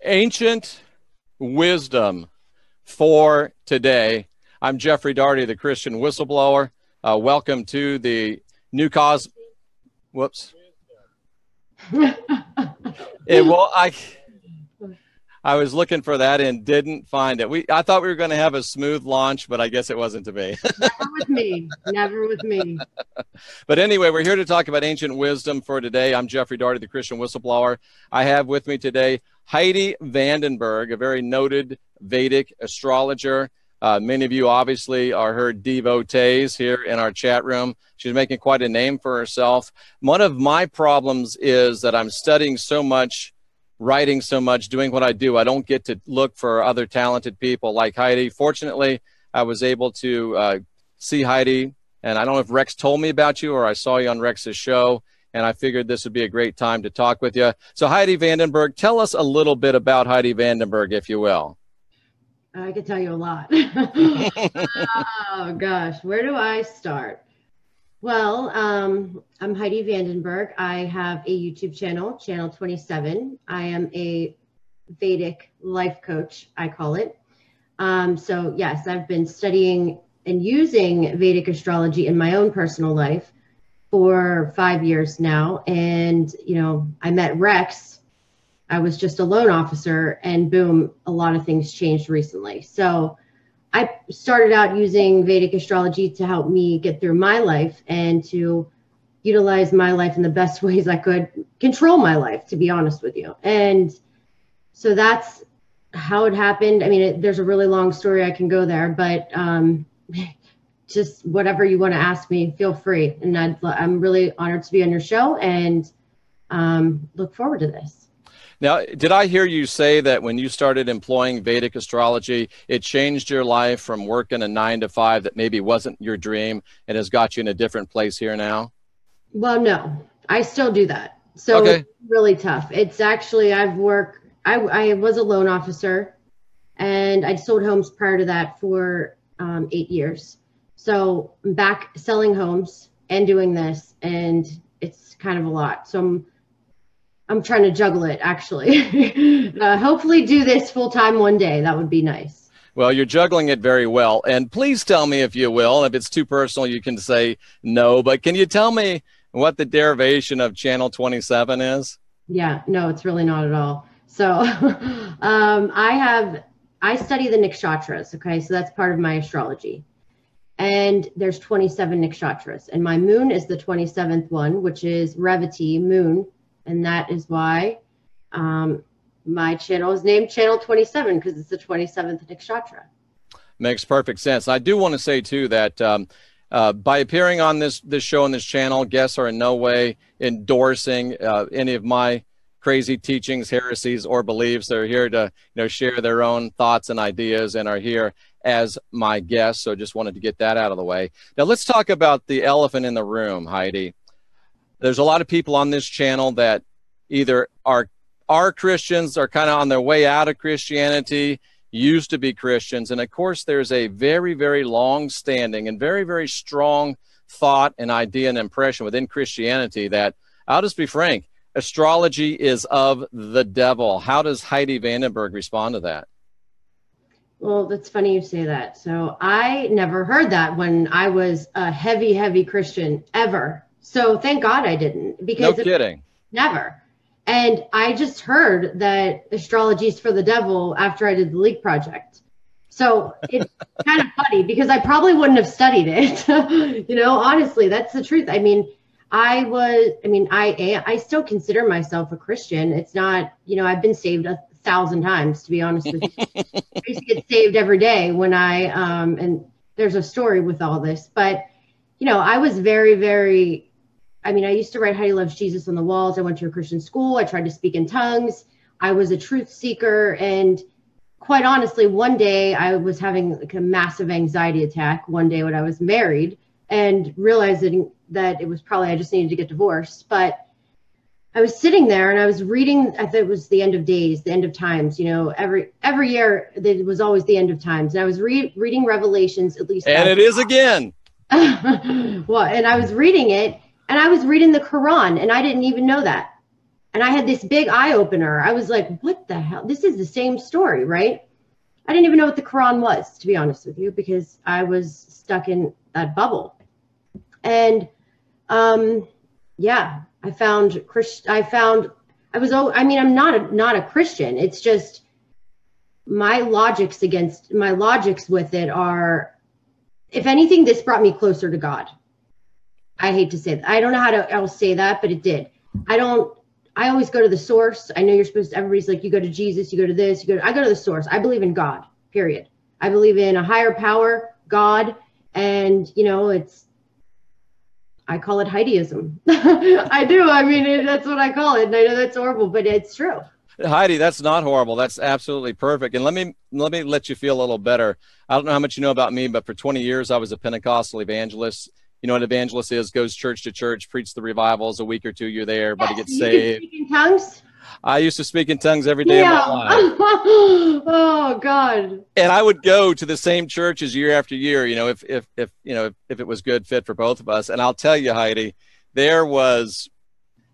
Ancient wisdom for today. I'm Jeffrey Daugherty, the Christian whistleblower. Welcome to the new cause. Whoops. I was looking for that and didn't find it. I thought we were going to have a smooth launch, but I guess it wasn't to be. Never with me. Never with me. But anyway, we're here to talk about ancient wisdom for today. I'm Jeffrey Daugherty, the Christian whistleblower. I have with me today Heidi Vandenberg, a very noted Vedic astrologer. Many of you obviously are her devotees here in our chat room. She's making quite a name for herself. One of my problems is that I'm studying so much, writing so much, doing what I do. I don't get to look for other talented people like Heidi. Fortunately, I was able to see Heidi, and I don't know if Rex told me about you or I saw you on Rex's show, and I figured this would be a great time to talk with you. So Heidi Vandenberg, tell us a little bit about Heidi Vandenberg, if you will. I could tell you a lot. Oh gosh, where do I start? Well, I'm Heidi Vandenberg. I have a YouTube channel, Channel 27. I am a Vedic life coach, I call it. So yes, I've been studying and using Vedic astrology in my own personal life for 5 years now. And, you know, I met Rex. I was just a loan officer, and boom, a lot of things changed recently. So I started out using Vedic astrology to help me get through my life and to utilize my life in the best ways I could, control my life, to be honest with you. And so that's how it happened. I mean, there's a really long story. I can go there, but just whatever you want to ask me, feel free. And I'm really honored to be on your show and look forward to this. Now, did I hear you say that when you started employing Vedic astrology, it changed your life from working a 9-to-5 that maybe wasn't your dream and has got you in a different place here now? Well, no, I still do that. So okay. It's really tough. It's actually, I was a loan officer and I'd sold homes prior to that for 8 years. So I'm back selling homes and doing this, and it's kind of a lot. So I'm trying to juggle it, actually. Hopefully do this full time one day. That would be nice. Well, you're juggling it very well. And please tell me, if you will, if it's too personal, you can say no, but can you tell me what the derivation of Channel 27 is? Yeah, no, it's really not at all. So I study the nakshatras, okay? So that's part of my astrology. And there's 27 nakshatras. And my moon is the 27th one, which is Revati, moon. And that is why my channel is named Channel 27, because it's the 27th nakshatra. Makes perfect sense. I do want to say, too, that by appearing on this show and this channel, guests are in no way endorsing any of my crazy teachings, heresies, or beliefs. They're here to share their own thoughts and ideas and are here as my guests. So just wanted to get that out of the way. Now, let's talk about the elephant in the room, Heidi. There's a lot of people on this channel that either are Christians, are kind of on their way out of Christianity, used to be Christians. And of course, there's a very, very long-standing and very, very strong thought and idea and impression within Christianity that, I'll just be frank, astrology is of the devil. How does Heidi Vandenberg respond to that? Well, that's funny you say that. So I never heard that when I was a heavy, heavy Christian ever. So thank God I didn't, because no kidding. Never. And I just heard that astrology is for the devil after I did the Leak Project. So it's kind of funny because I probably wouldn't have studied it. Honestly, that's the truth. I mean, I still consider myself a Christian. It's not, I've been saved 1,000 times, to be honest with you. I used to get saved every day when and there's a story with all this, but I was very, very, I used to write Heidi Loves Jesus on the walls. I went to a Christian school. I tried to speak in tongues. I was a truth seeker. And quite honestly, one day I was having like a massive anxiety attack one day when I was married and realizing that it was probably I just needed to get divorced. But I was sitting there and I was reading, I thought it was the end of days, the end of times, every year it was always the end of times. And I was reading Revelations, at least. And it is again. Well, and I was reading it. And I was reading the Quran, and I didn't even know that. And I had this big eye opener. I was like, what the hell? This is the same story, right? I didn't even know what the Quran was, to be honest with you, because I was stuck in that bubble. And yeah, I'm not a Christian. It's just my logics with it are, if anything, this brought me closer to God. I hate to say that. I don't know how to else say that, but it did. I always go to the source. I know you're supposed to, everybody's like, you go to Jesus, you go to this, I go to the source. I believe in God, period. I believe in a higher power, God. And, you know, I call it Heidiism. I do. I mean, that's what I call it. And I know that's horrible, but it's true. Heidi, that's not horrible. That's absolutely perfect. And let me let you feel a little better. I don't know how much you know about me, but for 20 years, I was a Pentecostal evangelist. You know what an evangelist is? Goes church to church, preach the revivals. A week or two, you're there. Everybody gets saved. You can speak in tongues? I used to speak in tongues every day of my life. Oh God. And I would go to the same churches year after year, you know, if it was good fit for both of us. And I'll tell you, Heidi, there was,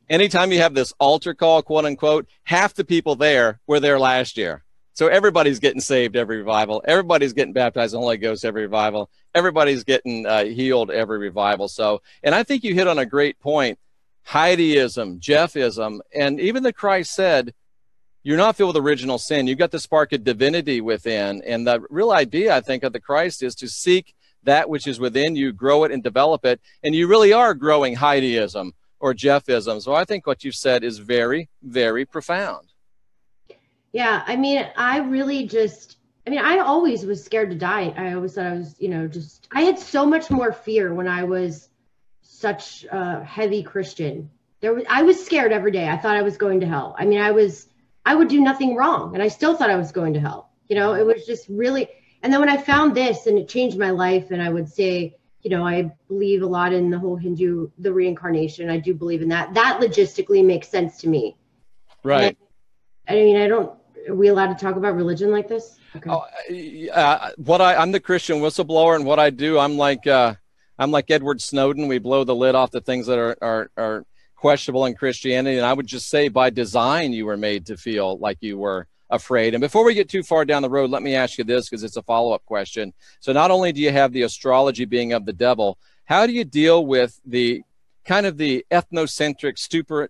anytime you have this altar call, quote unquote, half the people there were there last year. So everybody's getting saved every revival. Everybody's getting baptized in the Holy Ghost every revival. Everybody's getting healed every revival. So, and I think you hit on a great point. Heidiism, Jeffism, and even the Christ said, you're not filled with original sin. You've got the spark of divinity within. And the real idea, I think, of the Christ is to seek that which is within you, grow it and develop it. And you really are growing Heidiism or Jeffism. So I think what you've said is very, very profound. Yeah, I mean, I always was scared to die. I always thought I was, you know, I had so much more fear when I was such a heavy Christian. I was scared every day. I thought I was going to hell. I mean, I would do nothing wrong, and I still thought I was going to hell. You know, it was just really, and then when I found this and it changed my life, and I would say, you know, I believe a lot in the whole the reincarnation. I do believe in that. That logistically makes sense to me. Right. And I mean, are we allowed to talk about religion like this? Okay. I'm the Christian whistleblower, and what I do, I'm like Edward Snowden. We blow the lid off the things that are questionable in Christianity. And I would just say, by design, you were made to feel like you were afraid. And before we get too far down the road, let me ask you this, because it's a follow-up question. So not only do you have the astrology being of the devil, how do you deal with the kind of the ethnocentric,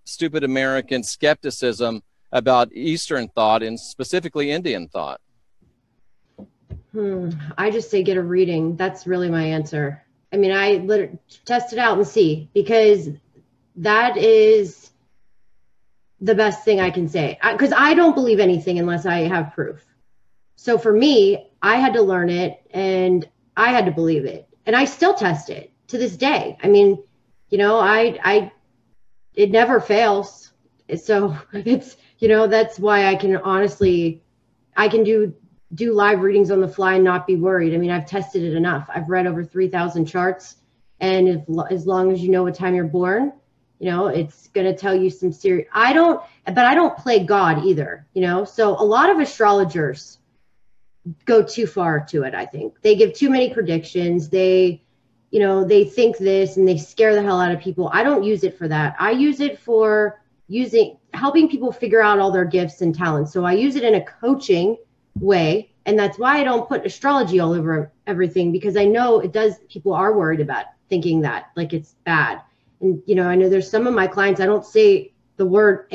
stupid American skepticism about Eastern thought and specifically Indian thought? I just say get a reading. That's really my answer. I mean, I literally test it out and see, because that is the best thing I can say. Because I don't believe anything unless I have proof. So for me, I had to learn it and I had to believe it. And I still test it to this day. I mean, you know, it never fails. So it's, you know, that's why I can honestly, I can do live readings on the fly and not be worried. I mean, I've tested it enough. I've read over 3,000 charts, and as long as you know what time you're born, you know, it's going to tell you some serious, but I don't play God either, you know? So a lot of astrologers go too far to it. I think they give too many predictions. They think this and they scare the hell out of people. I don't use it for that. I use it for helping people figure out all their gifts and talents. So I use it in a coaching way. And that's why I don't put astrology all over everything, because I know people are worried about thinking that like it's bad. And, you know, I know there's some of my clients, I don't say the word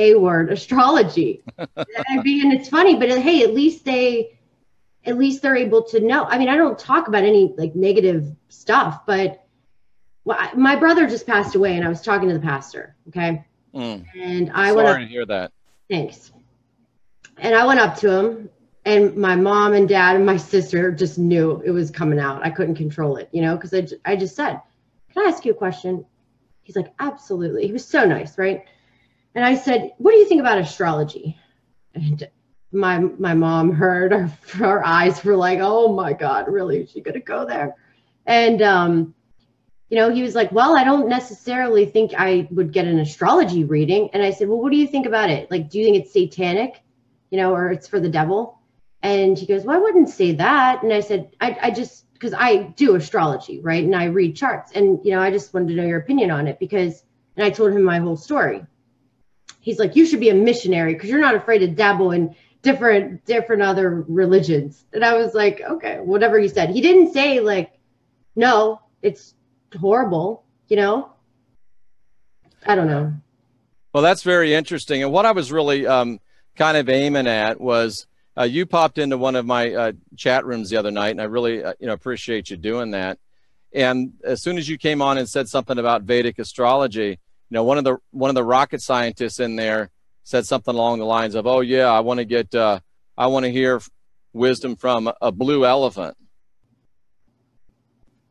astrology. I mean, it's funny, but hey, at least they're able to know. I mean, I don't talk about any like negative stuff, but my brother just passed away and I was talking to the pastor. Okay. And I went up. Sorry to hear that. Thanks. And I went up to him, and my mom and dad and my sister just knew it was coming out. I couldn't control it, you know, because I just said, can I ask you a question? He's like, absolutely. He was so nice, right? And I said, what do you think about astrology? And my mom heard, her eyes were like, oh my God, really? Is she gonna go there? And you know, he was like, well, I don't necessarily think I would get an astrology reading. And I said, well, what do you think about it? Like, do you think it's satanic, you know, or it's for the devil? And he goes, well, I wouldn't say that. And I said, I just, because I do astrology, right? And I read charts. And, you know, I just wanted to know your opinion on it, because, and I told him my whole story. he's like, you should be a missionary because you're not afraid to dabble in different other religions. And I was like, okay, whatever he said. He didn't say like, no, it's horrible, you know? I don't know. Well, that's very interesting. And what I was really kind of aiming at was you popped into one of my chat rooms the other night, and I really appreciate you doing that. And as soon as you came on and said something about Vedic astrology, one of the rocket scientists in there said something along the lines of, "Oh yeah, I want to hear wisdom from a blue elephant,"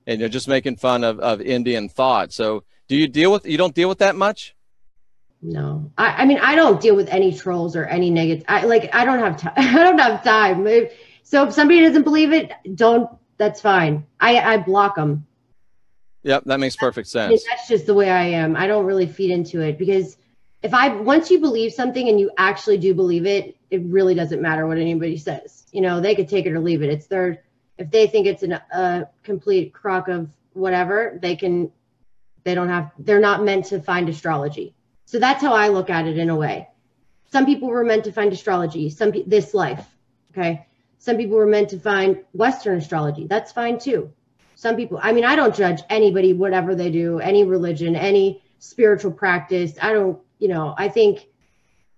and you're just making fun of Indian thought. So you don't deal with that much? No, I mean, I don't deal with any trolls or any negative. I don't have time. I don't have time. So if somebody doesn't believe it, that's fine. I block them. Yep, that makes perfect sense. I mean, that's just the way I am. I don't really feed into it because once you believe something and you actually do believe it, it really doesn't matter what anybody says. They could take it or leave it. It's if they think it's a complete crock of whatever, they're not meant to find astrology. So that's how I look at it in a way. Some people were meant to find astrology, this life, okay? Some people were meant to find Western astrology. That's fine too. Some people, I mean, I don't judge anybody, whatever they do, any religion, any spiritual practice. I think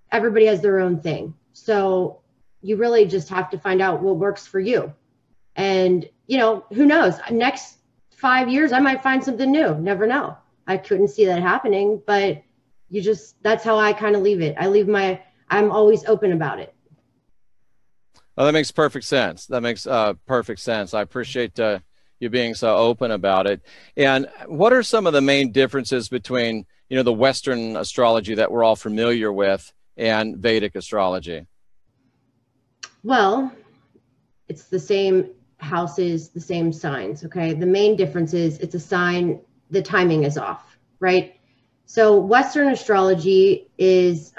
everybody has their own thing. So you really just have to find out what works for you. And, who knows? Next 5 years, I might find something new. Never know. I couldn't see that happening, but that's how I kind of leave it. I'm always open about it. Oh, that makes perfect sense. That makes perfect sense. I appreciate you being so open about it. And what are some of the main differences between, the Western astrology that we're all familiar with and Vedic astrology? Well, it's the same houses, the same signs. Okay. The main difference is it's a sign, the timing is off, right? So Western astrology is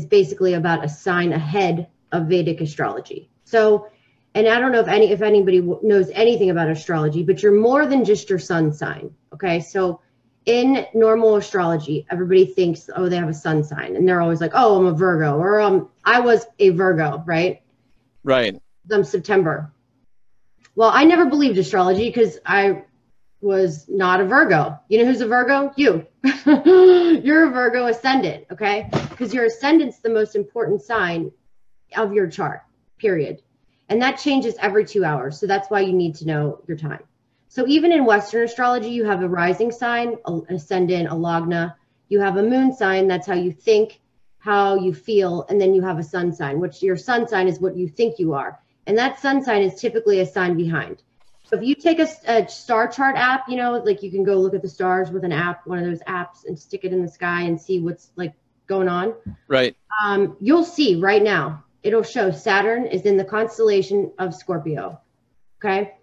basically about a sign ahead of Vedic astrology. So, and I don't know if anybody knows anything about astrology, but you're more than just your sun sign. Okay. So in normal astrology, everybody thinks, oh, they have a sun sign. And they're always like, oh, I'm a Virgo, or I was a Virgo, right? Right. I'm September. Well, I never believed astrology because I was not a Virgo. You know who's a Virgo? You. You're a Virgo ascendant, okay? Because your ascendant's the most important sign of your chart, period. And that changes every 2 hours. So that's why you need to know your time. So even in Western astrology, you have a rising sign, an ascendant, a lagna. You have a moon sign. That's how you think, how you feel. And then you have a sun sign, which your sun sign is what you think you are. And that sun sign is typically a sign behind. So if you take a star chart app, like you can go look at the stars with an app, one of those apps, and stick it in the sky and see what's like going on. Right. You'll see right now, it'll show Saturn is in the constellation of Scorpio. Okay.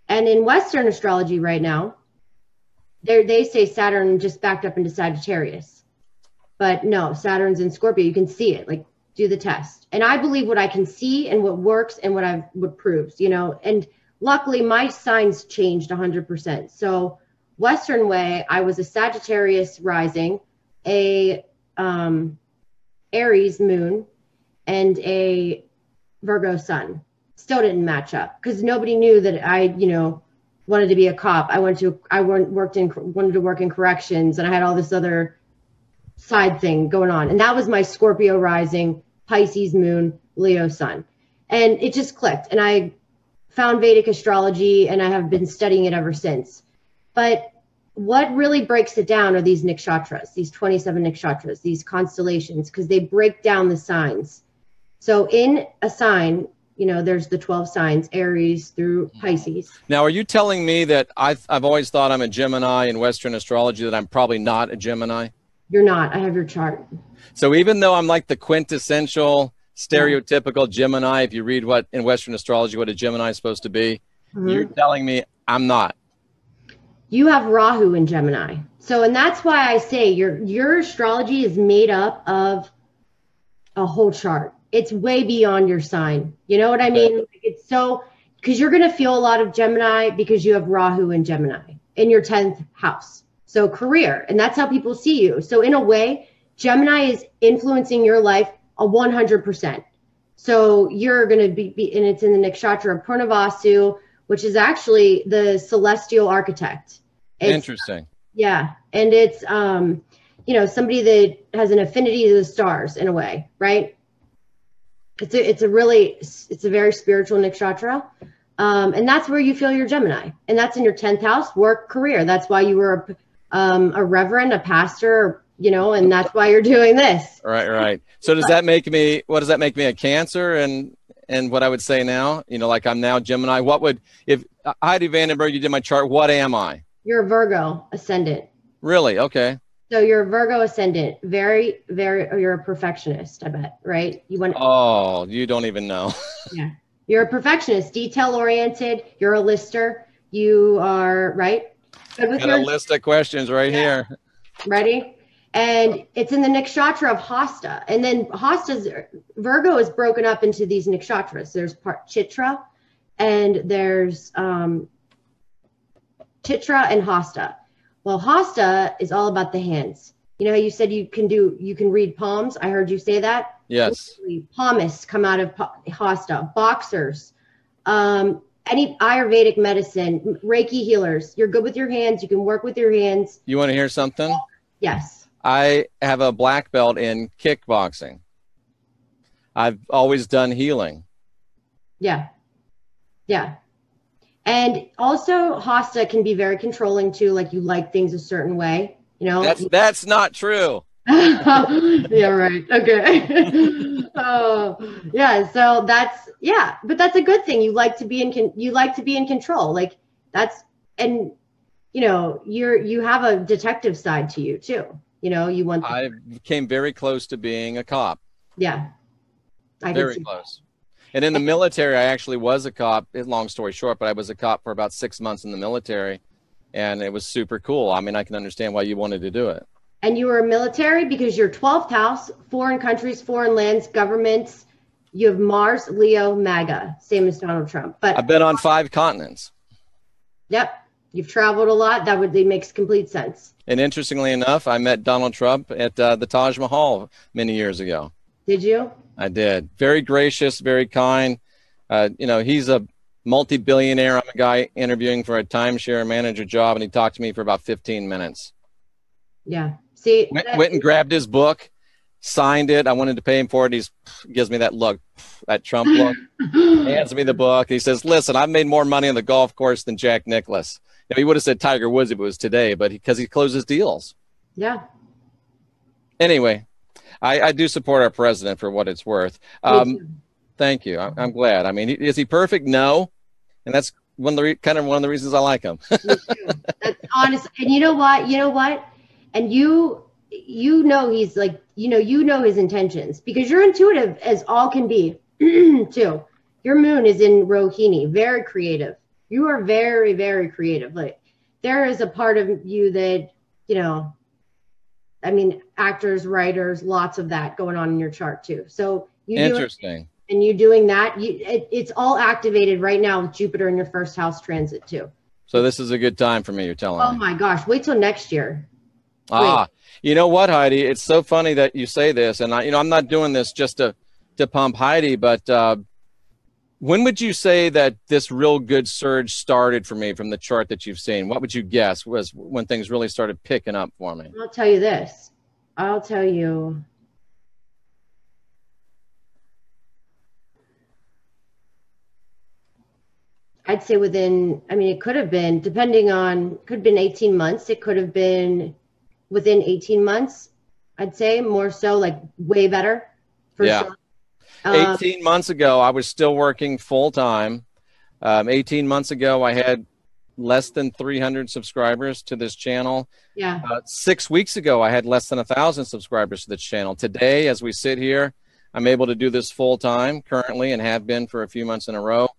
And in Western astrology right now, they say Saturn just backed up into Sagittarius. But no, Saturn's in Scorpio. You can see it, like do the test. And I believe what I can see and what works and what proves, and luckily my signs changed 100%. So Western way, I was a Sagittarius rising, a Aries moon, and a Virgo sun. Still didn't match up because nobody knew that I, wanted to be a cop. I wanted to work in corrections, and I had all this other side thing going on. And that was my Scorpio rising, Pisces moon, Leo sun. And it just clicked. And I found Vedic astrology, and I have been studying it ever since. But what really breaks it down are these nakshatras, these 27 nakshatras, these constellations, because they break down the signs. So in a sign, there's the 12 signs, Aries through Pisces. Now, are you telling me that I've always thought I'm a Gemini in Western astrology, that I'm probably not a Gemini? You're not. I have your chart. So even though I'm like the quintessential stereotypical Gemini, if you read what in Western astrology, what a Gemini is supposed to be, you're telling me I'm not. You have Rahu in Gemini. So, and that's why I say your astrology is made up of a whole chart. It's way beyond your sign. You know what I mean? It's so, because you're going to feel a lot of Gemini because you have Rahu in Gemini in your 10th house. So career, and that's how people see you. So in a way, Gemini is influencing your life 100%. So you're going to be, and it's in the nakshatra of Purnavasu, which is actually the celestial architect. Interesting. Yeah. And it's, you know, somebody that has an affinity to the stars in a way, right? It's a very spiritual nakshatra. And that's where you feel your Gemini. And that's in your 10th house, work, career. That's why you were a reverend, a pastor, you know, and that's why you're doing this. Right. So does that make me, what does that make me, a Cancer? And what I would say now, you know, like I'm now Gemini, what would, if Heidi Vandenberg, you did my chart, what am I? You're a Virgo ascendant. Really? Okay. So you're a Virgo ascendant, very, you're a perfectionist, I bet, right? Oh, you don't even know. Yeah. You're a perfectionist, detail oriented. You're a lister. You are, right? Good with Got a list of questions right here. Ready? And it's in the nakshatra of Hasta. And then Virgo is broken up into these nakshatras. There's part Chitra, and there's Chitra and Hasta. Well, Hasta is all about the hands. You know how you said you can read palms? I heard you say that. Yes. Literally, palmists come out of Hasta. Boxers, any Ayurvedic medicine, Reiki healers. You're good with your hands. You can work with your hands. You want to hear something? Yes. I have a black belt in kickboxing. I've always done healing. Yeah. Yeah. And also Hasta can be very controlling too. Like you like things a certain way, you know? That's not true. Yeah, right. Okay. Yeah. So but that's a good thing. You like to be in control. Like and you know, you have a detective side to you too. You know, I came very close to being a cop. Yeah. Very close. And in the military, I actually was a cop. Long story short, but I was a cop for about 6 months in the military, and it was super cool. I mean, I can understand why you wanted to do it. And you were military because your 12th house, foreign countries, foreign lands, governments. You have Mars, Leo, MAGA, same as Donald Trump. But I've been on 5 continents. Yep, you've traveled a lot. That makes complete sense. And interestingly enough, I met Donald Trump at the Taj Mahal many years ago. Did you? I did. Very gracious, very kind. You know, he's a multi-billionaire. I'm a guy interviewing for a timeshare manager job, and he talked to me for about 15 minutes. Yeah. See, went and grabbed his book, signed it. I wanted to pay him for it. He gives me that look, that Trump look. Hands me the book. He says, "Listen, I've made more money on the golf course than Jack Nicklaus." You know, he would have said Tiger Woods if it was today, but because he closes deals. Yeah. Anyway, I do support our president for what it's worth. Thank you. I'm glad. I mean, is he perfect? No. And that's one of the reasons I like him. That's honest. And you know what? And you know, he's like, you know his intentions because you're intuitive as all can be too. Your moon is in Rohini, very creative. You are very, very creative. Like there is a part of you that, you know, I mean, actors, writers, lots of that going on in your chart too. So interesting. And you doing that, it's all activated right now with Jupiter in your first house transit too. So this is a good time for me, you're telling me. Oh my gosh, wait till next year. You know what, Heidi? It's so funny that you say this, and I'm not doing this just to pump Heidi, but when would you say that this real good surge started for me from the chart that you've seen? What would you guess was when things really started picking up for me? I'll tell you this. I'll tell you. I'd say it could have been, could have been 18 months. It could have been within 18 months, I'd say more so, like way better. For sure. 18 months ago, I was still working full time. 18 months ago, I had less than 300 subscribers to this channel. Yeah. 6 weeks ago, I had less than 1,000 subscribers to this channel. Today, as we sit here, I'm able to do this full time currently and have been for a few months in a row.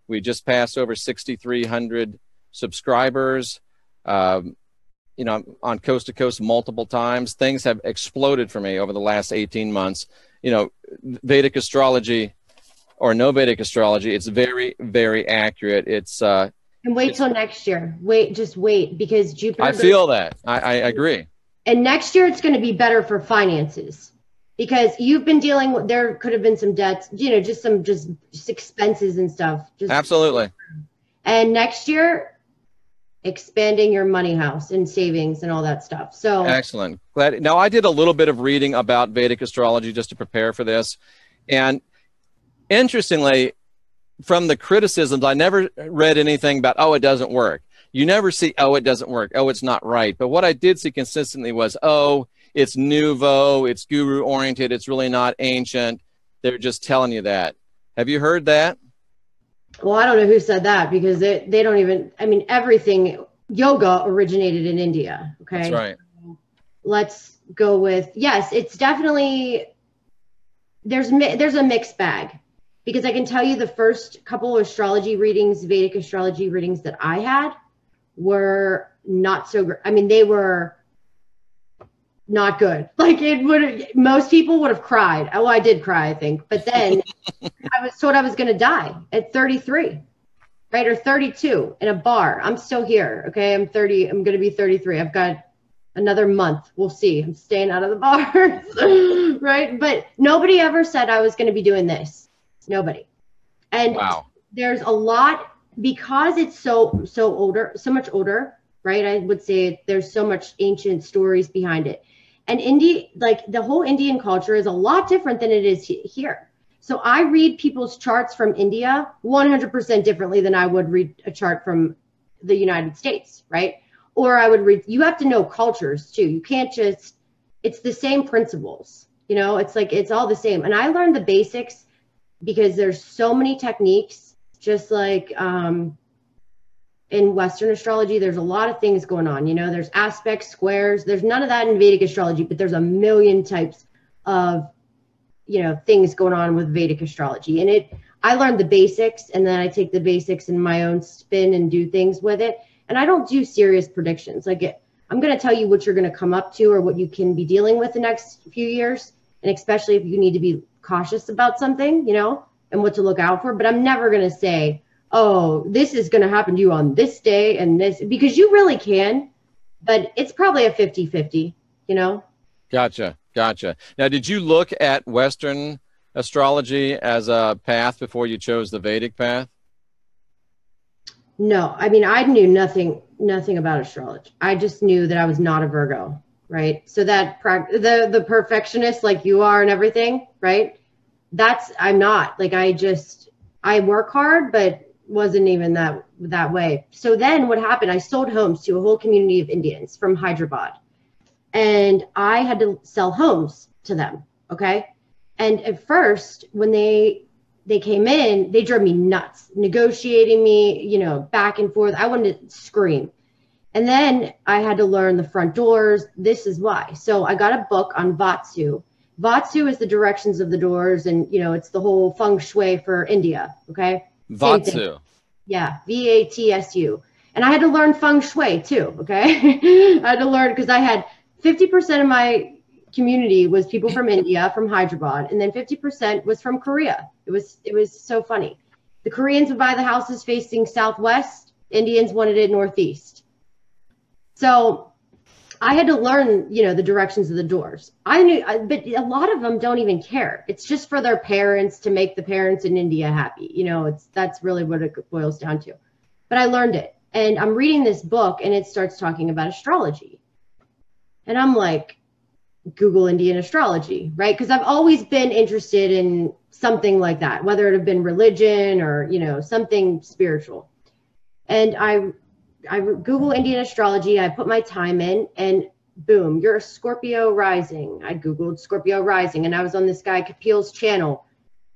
We just passed over 6,300 subscribers, on coast to coast multiple times. Things have exploded for me over the last 18 months. You know, Vedic astrology or no Vedic astrology, it's very, very accurate. It's and wait till next year. Just wait because Jupiter. I feel that. I agree. And next year it's going to be better for finances because you've been dealing with, there could have been some debts, you know, just expenses and stuff. Absolutely. And next year, expanding your money house and savings and all that stuff. So excellent. Glad. Now, I did a little bit of reading about Vedic astrology just to prepare for this. And interestingly, from the criticisms, I never read anything about, oh, it doesn't work. You never see, oh, it doesn't work. Oh, it's not right. But what I did see consistently was, oh, it's nouveau, it's guru oriented, it's really not ancient. They're just telling you that. Have you heard that? Well, I don't know who said that because they don't even, I mean, everything, yoga originated in India. Okay. That's right. Let's go with, yes, it's definitely, there's a mixed bag because I can tell you the first couple of astrology readings, Vedic astrology readings that I had were not so great. I mean, they were not good. Like most people would have cried. Oh, I did cry, I think. But then I was told I was going to die at 33, right? Or 32 in a bar. I'm still here. Okay. I'm 30. I'm going to be 33. I've got another month. We'll see. I'm staying out of the bars. Right. But nobody ever said I was going to be doing this. Nobody. And wow. There's a lot because it's so much older, right? I would say there's so much ancient stories behind it. And India, like the whole Indian culture is a lot different than it is here. So I read people's charts from India 100% differently than I would read a chart from the United States, right? Or I would read, you have to know cultures too. You can't just, it's the same principles, you know, it's like, it's all the same. And I learned the basics because there's so many techniques, just like, in Western astrology, there's a lot of things going on. You know, there's aspects, squares. There's none of that in Vedic astrology, but there's a million types of, you know, things going on with Vedic astrology. And I learned the basics, and then I take the basics in my own spin and do things with it. And I don't do serious predictions. Like I'm going to tell you what you're going to come up to or what you can be dealing with the next few years. And especially if you need to be cautious about something, you know, and what to look out for. But I'm never going to say, oh, this is going to happen to you on this day and this, because you really can, but it's probably a 50-50, you know? Gotcha. Now, did you look at Western astrology as a path before you chose the Vedic path? No, I mean, I knew nothing about astrology. I just knew that I was not a Virgo, right? So that the perfectionist like you are and everything, right? I'm not. Like, I work hard, but wasn't even that way. So then what happened, I sold homes to a whole community of Indians from Hyderabad, and I had to sell homes to them. Okay. And at first when they came in, they drove me nuts, negotiating me, you know, back and forth. I wanted to scream. And then I had to learn the front doors. This is why. So I got a book on Vatsu. Vatsu is the directions of the doors, and, you know, it's the whole feng shui for India. Okay. Vatsu. Yeah, Vatsu. And I had to learn feng shui too, okay? I had to learn because I had 50% of my community was people from India, from Hyderabad, and then 50% was from Korea. It was so funny. The Koreans would buy the houses facing southwest. Indians wanted it northeast. So I had to learn, you know, the directions of the doors. I knew, but a lot of them don't even care. It's just for their parents, to make the parents in India happy. You know, that's really what it boils down to. But I learned it, and I'm reading this book, and it starts talking about astrology. And I'm like, Google Indian astrology, right? Because I've always been interested in something like that, whether it have been religion or, you know, something spiritual. And I Google Indian astrology. I put my time in, and boom, you're a Scorpio rising. I Googled Scorpio rising, and I was on this guy Kapil's channel,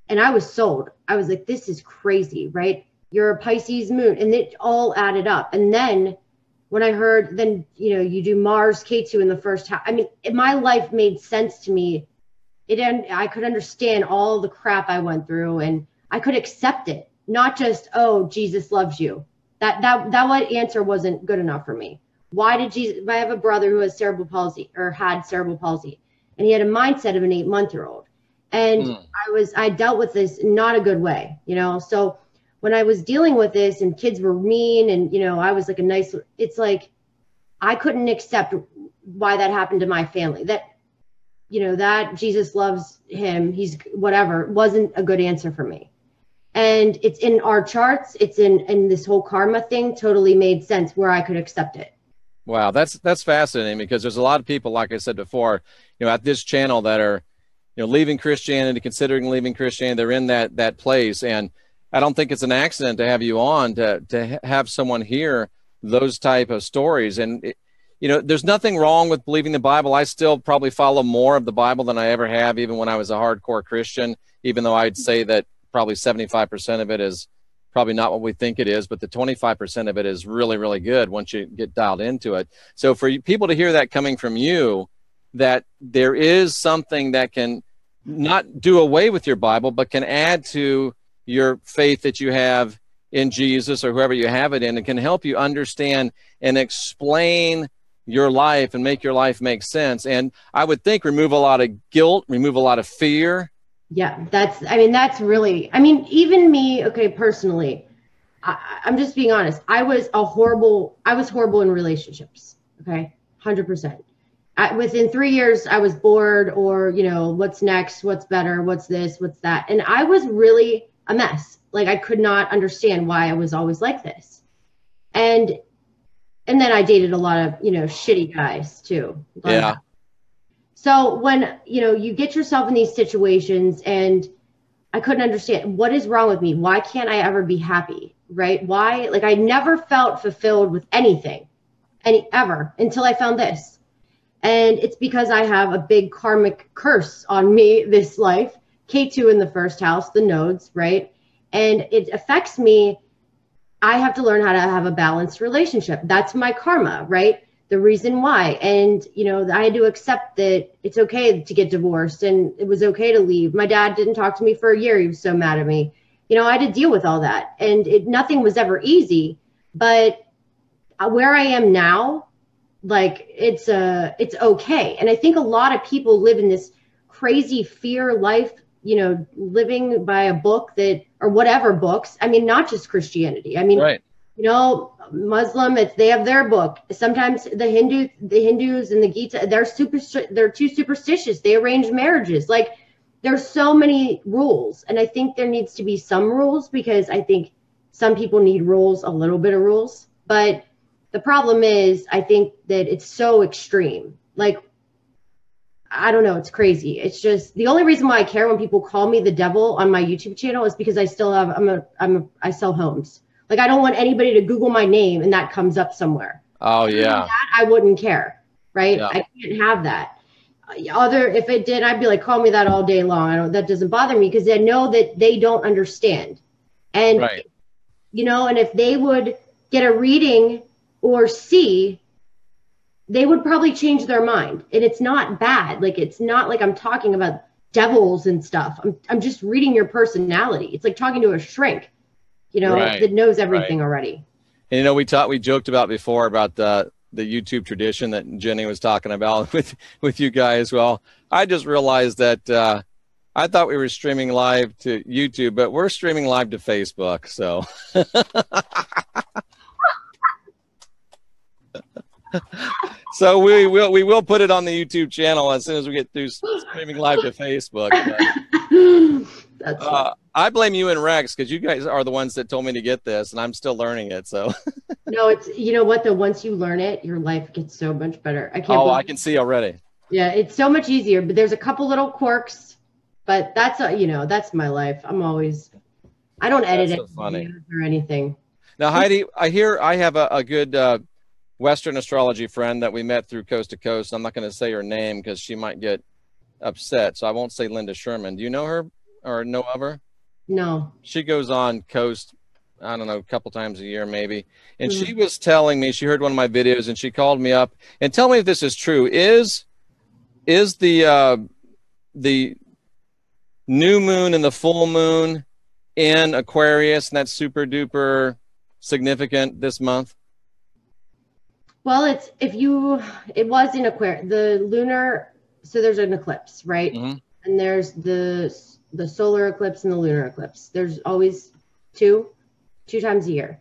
and I was sold. I was like, this is crazy, right? You're a Pisces moon, and it all added up. And then when I heard, then, you know, you do Mars K2 in the first half. I mean, my life made sense to me. I could understand all the crap I went through, and I could accept it. Not just, oh, Jesus loves you. That answer wasn't good enough for me. Why did Jesus? I have a brother who has cerebral palsy, or had cerebral palsy, and he had a mindset of an 8-month-old. And I dealt with this not a good way, you know? So when I was dealing with this, and kids were mean, and, you know, I was like it's like, I couldn't accept why that happened to my family. That, you know, that Jesus loves him, he's whatever, wasn't a good answer for me. And it's in our charts, it's in this whole karma thing totally made sense where I could accept it. Wow, that's fascinating, because there's a lot of people, like I said before, you know, at this channel that are, you know, leaving Christianity, considering leaving Christianity. They're in that place, and I don't think it's an accident to have you on to have someone hear those type of stories. And you know, there's nothing wrong with believing the Bible. I still probably follow more of the Bible than I ever have, even when I was a hardcore Christian. Even though I'd say that probably 75% of it is probably not what we think it is, but the 25% of it is really, really good once you get dialed into it. So for people to hear that coming from you, that there is something that can not do away with your Bible, but can add to your faith that you have in Jesus or whoever you have it in, and can help you understand and explain your life and make your life make sense. And I would think remove a lot of guilt, remove a lot of fear. Yeah, that's really, even me, okay, personally, I'm just being honest. I was horrible in relationships. Okay. 100%. Within 3 years, I was bored, or, you know, what's next? What's better? What's this? What's that? And I was really a mess. Like, I could not understand why I was always like this. And then I dated a lot of, you know, shitty guys too. Yeah. So when, you know, you get yourself in these situations, and I couldn't understand what is wrong with me. Why can't I ever be happy? Right? Why? Like, I never felt fulfilled with anything, ever, until I found this. And it's because I have a big karmic curse on me this life, K2 in the first house, the nodes, right? And it affects me. I have to learn how to have a balanced relationship. That's my karma, right? The reason why. And, you know, I had to accept that it's okay to get divorced, and it was okay to leave. My dad didn't talk to me for a year. He was so mad at me. You know, I had to deal with all that, and nothing was ever easy. But where I am now, like, it's okay. And I think a lot of people live in this crazy fear life, you know, living by a book that, or whatever books. I mean, not just Christianity. I mean, right. You know, Muslim, they have their book. Sometimes the Hindus and the Gita, they're too superstitious. They arrange marriages. Like, there's so many rules. And I think there needs to be some rules, because I think some people need rules, a little bit of rules. But the problem is, I think that it's so extreme. Like, I don't know, it's crazy. It's just, the only reason why I care when people call me the devil on my YouTube channel is because I still have, I sell homes. Like, I don't want anybody to Google my name and that comes up somewhere. Oh yeah. I wouldn't care, right? Yeah. I can't have that. If it did, I'd be like, call me that all day long. That doesn't bother me, because I know that they don't understand. And, right. You know, and if they would get a reading or see, they would probably change their mind. And it's not bad. Like, it's not like I'm talking about devils and stuff. I'm just reading your personality. It's like talking to a shrink, you know, right. That knows everything already. And, you know, we joked about before about the YouTube tradition that Jenny was talking about with you guys. Well, I just realized that I thought we were streaming live to YouTube, but we're streaming live to Facebook. So so we will put it on the YouTube channel as soon as we get through streaming live to Facebook. That's I blame you and Rex, because you guys are the ones that told me to get this, and I'm still learning it. So no, it's, you know what, though, once you learn it, your life gets so much better. I can see already. Yeah, it's so much easier, but there's a couple little quirks, but that's you know, that's my life. I don't edit it or anything. Now, Heidi, I have a good Western astrology friend that we met through Coast to Coast. I'm not going to say her name because she might get upset, so I won't say Linda Sherman. Do you know her or know of her? No. She goes on Coast, I don't know, a couple times a year maybe. And she was telling me, she heard one of my videos and she called me up and tell me if this is true. Is the new moon and the full moon in Aquarius, and that's super duper significant this month? Well, it was in Aquarius, the lunar, so there's an eclipse, right? Mm-hmm. And there's the solar eclipse and the lunar eclipse. There's always two times a year.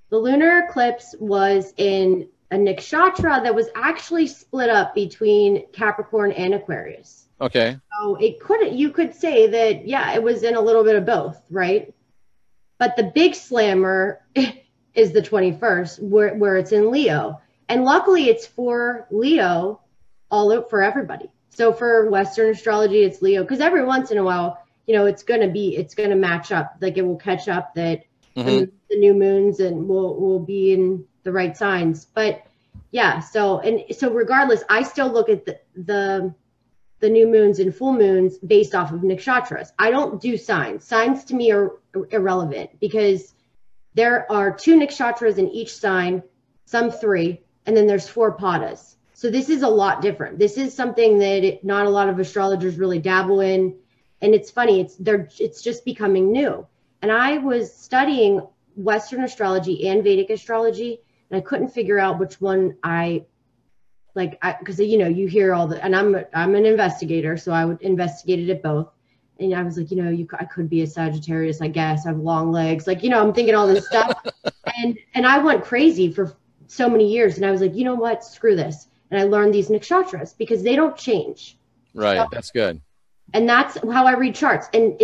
The lunar eclipse was in a nakshatra that was actually split up between Capricorn and Aquarius. Okay. So you could say that, yeah, it was in a little bit of both, right? But the big slammer is the 21st, where it's in Leo. And luckily it's for Leo, for everybody. So for Western astrology, it's Leo, because every once in a while, it's going to match up. Like it will catch up that the new moons and will be in the right signs. But yeah, so regardless, I still look at the new moons and full moons based off of nakshatras. I don't do signs. Signs to me are irrelevant because there are 2 nakshatras in each sign, some 3, and then there's 4 padas. So this is a lot different. This is something that not a lot of astrologers really dabble in. And it's funny, it's just becoming new. And I was studying Western astrology and Vedic astrology, and I couldn't figure out which one because you hear all the, and I'm an investigator, so I would investigate it both. And I was like, I could be a Sagittarius, I guess. I have long legs. Like, I'm thinking all this stuff. and I went crazy for so many years. And I was like, you know what? Screw this. And I learned these nakshatras because they don't change. Right. So, that's good. And that's how I read charts. And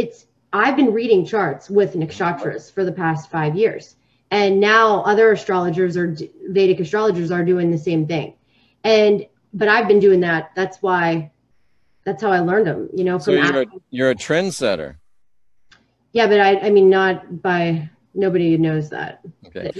I've been reading charts with nakshatras for the past 5 years. And now other astrologers Vedic astrologers are doing the same thing. But I've been doing that. That's how I learned them, So you're a trendsetter. Yeah, but I mean, nobody knows that. Okay.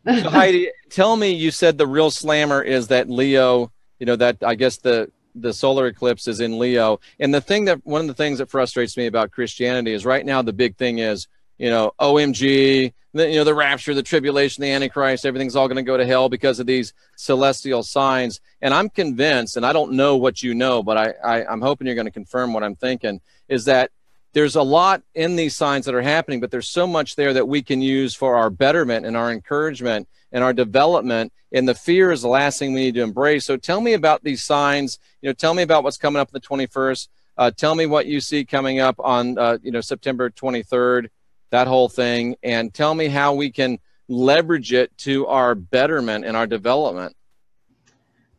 So Heidi, tell me, you said the real slammer is that Leo, that I guess the solar eclipse is in Leo. And one of the things that frustrates me about Christianity is right now the big thing is, OMG, the rapture, the tribulation, the Antichrist, everything's all going to go to hell because of these celestial signs. And I'm convinced, and I don't know what you know, but I'm hoping you're going to confirm what I'm thinking, is that there's a lot in these signs that are happening, but there's so much there that we can use for our betterment and our encouragement and our development. And the fear is the last thing we need to embrace. So tell me about these signs. Tell me about what's coming up on the 21st. Tell me what you see coming up on, September 23rd. That whole thing, and tell me how we can leverage it to our betterment and our development.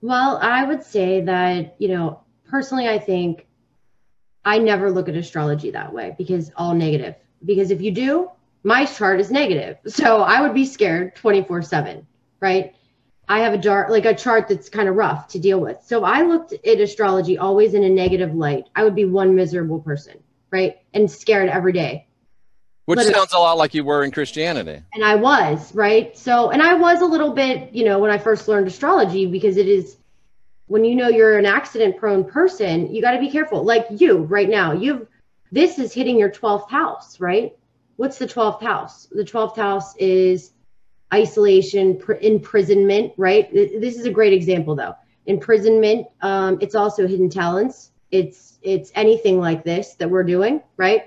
Well, I would say that, personally, I think I never look at astrology that way because all negative. Because if you do, my chart is negative. So I would be scared 24/7, right? I have a chart that's kind of rough to deal with. So I looked at astrology always in a negative light. I would be one miserable person, right? And scared every day. Which sounds a lot like you were in Christianity. And I was, right? So, and I was a little bit, when I first learned astrology, because it is, when you're an accident prone person, you got to be careful. Like you right now, this is hitting your 12th house, right? What's the 12th house? The 12th house is isolation, imprisonment, right? This is a great example though. Imprisonment, it's also hidden talents. It's anything like this that we're doing, right?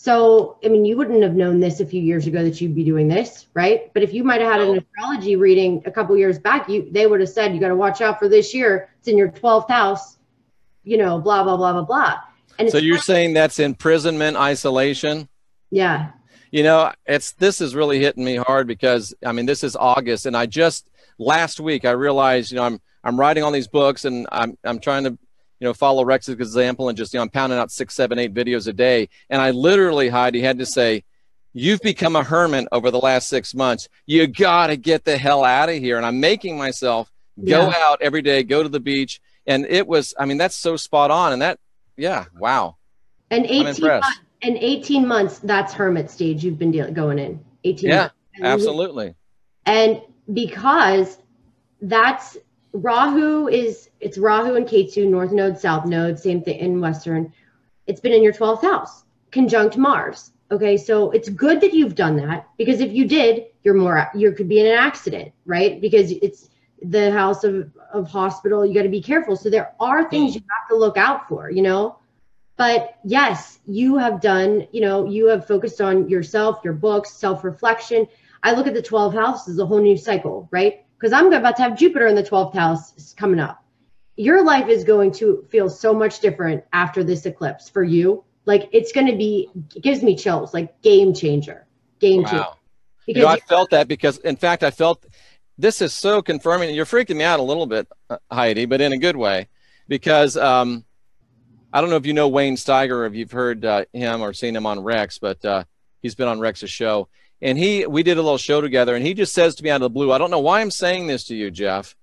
So, I mean, you wouldn't have known this a few years ago that you'd be doing this, right? But if you might have had an astrology reading a couple years back, they would have said, you got to watch out for this year. It's in your 12th house, blah, blah, blah, blah, blah. And so you're saying that's imprisonment, isolation? Yeah. This is really hitting me hard because, I mean, this is August. And last week, I realized, I'm writing all these books and I'm trying to, follow Rex's example and just, I'm pounding out 6, 7, 8 videos a day. And I literally, Heidi, had to say, you've become a hermit over the last 6 months. You got to get the hell out of here. And I'm making myself go out every day, go to the beach. And that's so spot on. And wow. And 18 months, that's hermit stage you've been going in. 18 months. Yeah, absolutely. And because that's it's Rahu and Ketu, North Node, South Node, same thing in Western. It's been in your 12th house, conjunct Mars. Okay, so it's good that you've done that because if you did, you could be in an accident, right? Because it's the house of hospital. You got to be careful. So there are things you have to look out for, But yes, you have done, you have focused on yourself, your books, self-reflection. I look at the 12th house as a whole new cycle, right? Because I'm about to have Jupiter in the 12th house coming up. Your life is going to feel so much different after this eclipse for you. Like it gives me chills, like game changer. Wow. Because I felt that because, in fact, I felt this is so confirming. You're freaking me out a little bit, Heidi, but in a good way, because I don't know if you know Wayne Steiger, or if you've heard him or seen him on Rex, but he's been on Rex's show. And we did a little show together, and he just says to me out of the blue, I don't know why I'm saying this to you, Jeff,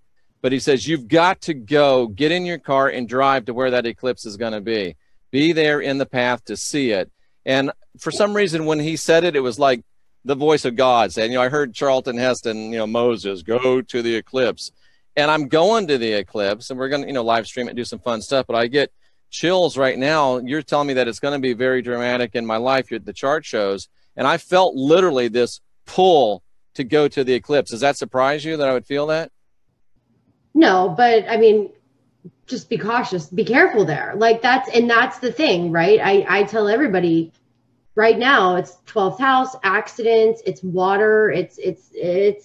but he says, you've got to go get in your car and drive to where that eclipse is going to be. Be there in the path to see it. And for some reason, when he said it, it was like the voice of God saying, I heard Charlton Heston, Moses, go to the eclipse. And I'm going to the eclipse, and we're going to, live stream it and do some fun stuff. But I get chills right now. You're telling me that it's going to be very dramatic in my life, the chart shows. And I felt literally this pull to go to the eclipse. Does that surprise you that I would feel that? No, but I mean, just be cautious, be careful there. Like that's the thing, right? I tell everybody right now, it's 12th house, accidents, it's water, it's if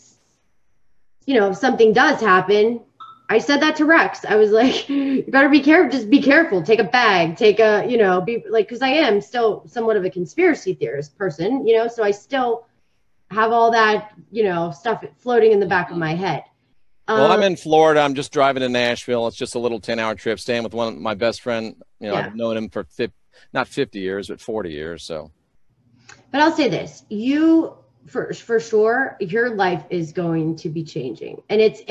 something does happen, I said that to Rex. I was like, you better be careful, just be careful, take a bag, be like, cause I am still somewhat of a conspiracy theorist person, so I still have all that, stuff floating in the back of my head. Well, I'm in Florida. I'm just driving to Nashville. It's just a little 10-hour trip, staying with one of my best friend. I've known him for not 50 years, but 40 years. So, but I'll say this: you, for sure, your life is going to be changing, and it's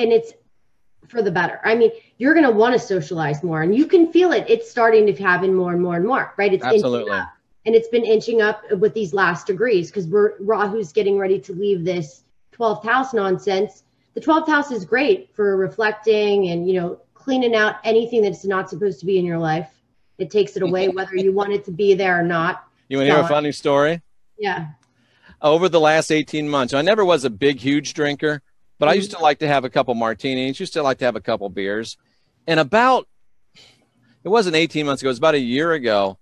for the better. I mean, you're going to want to socialize more, and you can feel it. It's starting to happen more and more and more, right? It's absolutely, inching up, and it's been inching up with these last degrees because Rahu's getting ready to leave this 12th house nonsense. The 12th house is great for reflecting and, cleaning out anything that's not supposed to be in your life. It takes it away, whether you want it to be there or not. You want to hear a funny story? Yeah. Over the last 18 months, I never was a big, huge drinker, but I used to like to have a couple martinis, used to like to have a couple beers. And it wasn't 18 months ago, it was about a year ago.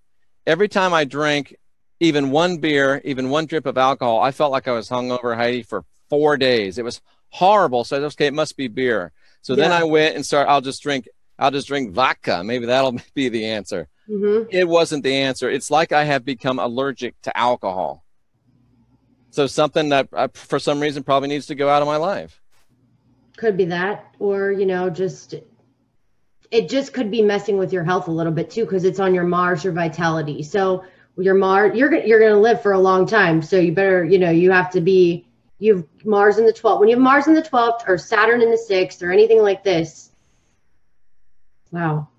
Every time I drank even one beer, even one drip of alcohol, I felt like I was hungover, Heidi, for 4 days. It was horrible. So I said, okay, it must be beer. So then I went and started, I'll just drink vodka. Maybe that'll be the answer. Mm-hmm. It wasn't the answer. It's like I have become allergic to alcohol. So something that for some reason probably needs to go out of my life. Could be that, or, it just could be messing with your health a little bit too, because it's on your Mars, your vitality. So your Mars, you're going to live for a long time. So you better, you have to be, you have Mars in the 12th. When you have Mars in the 12th or Saturn in the 6th or anything like this. Wow.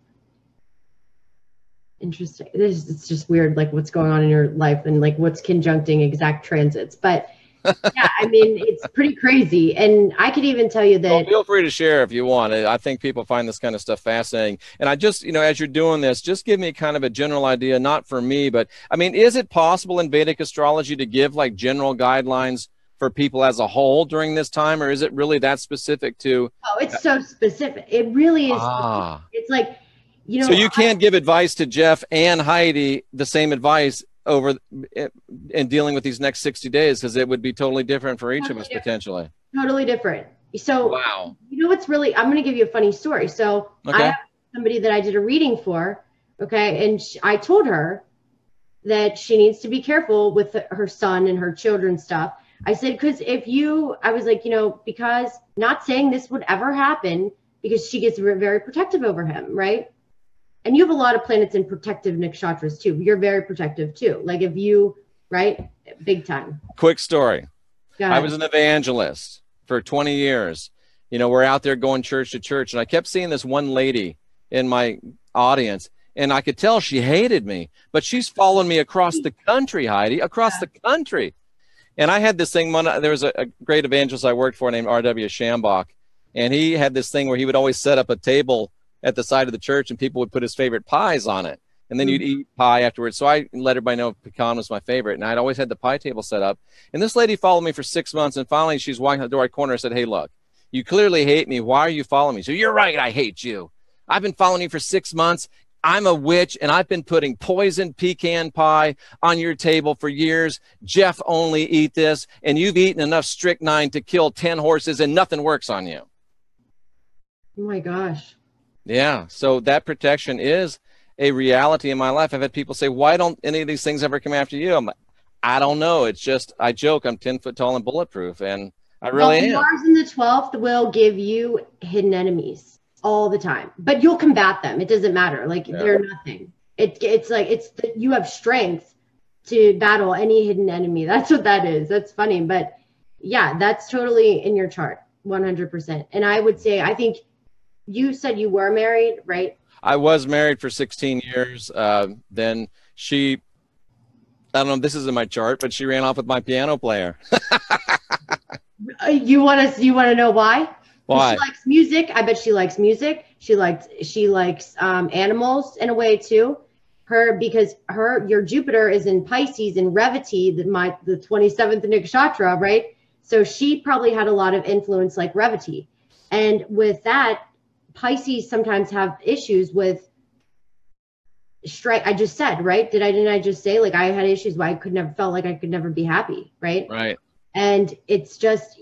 Interesting. It's just weird, like what's going on in your life and like what's conjuncting exact transits. But yeah, I mean, it's pretty crazy. And I could even tell you that. Well, feel free to share if you want. I think people find this kind of stuff fascinating. And I just, as you're doing this, just give me kind of a general idea, not for me, but I mean, is it possible in Vedic astrology to give like general guidelines for people as a whole during this time, or is it really that specific to? Oh, it's so specific. It really is. It's like, So you can't give advice to Jeff and Heidi the same advice in dealing with these next 60 days, because it would be totally different for each of us potentially. Totally different. So, wow. What's really, I'm going to give you a funny story. So I have somebody that I did a reading for. Okay. And I told her that she needs to be careful with her son and her children's stuff. I said, I was like, because not saying this would ever happen, because she gets very protective over him, right? And you have a lot of planets in protective nakshatras too. You're very protective too. Like if you, right? Big time. Quick story. I was an evangelist for 20 years. We're out there going church to church, and I kept seeing this one lady in my audience, and I could tell she hated me, but she's following me across the country, Heidi, across the country. And I had this thing, there was a great evangelist I worked for named R.W. Shambach, and he had this thing where he would always set up a table at the side of the church, and people would put his favorite pies on it. And then you'd eat pie afterwards. So I let everybody know pecan was my favorite. And I'd always had the pie table set up. And this lady followed me for 6 months. And finally, she's walking out the door right corner and said, hey, look, you clearly hate me. Why are you following me? So you're right. I hate you. I've been following you for 6 months. I'm a witch, and I've been putting poisoned pecan pie on your table for years. Jeff only eat this, and you've eaten enough strychnine to kill 10 horses, and nothing works on you. Oh, my gosh. Yeah. So that protection is a reality in my life. I've had people say, why don't any of these things ever come after you? I'm like, I don't know. It's just, I joke, I'm 10 foot tall and bulletproof. And I Well, really am. Mars in the 12th will give you hidden enemies all the time, but you'll combat them. It doesn't matter. Like they're nothing. It's like you have strength to battle any hidden enemy. That's what that is. That's funny, but yeah, that's totally in your chart, 100%. And I would say, I think you said you were married, right? I was married for 16 years. Then she, I don't know if this is in my chart, but she ran off with my piano player. You want to know why? Why? She likes music. I bet she likes music. She likes animals in a way too. Because your Jupiter is in Pisces in Revati, the 27th nakshatra, right? So she probably had a lot of influence like Revati. And with that, Pisces sometimes have issues with strike. I just said, right? Didn't I just say, like, I had issues where I felt like I could never be happy, right? Right. And it's just,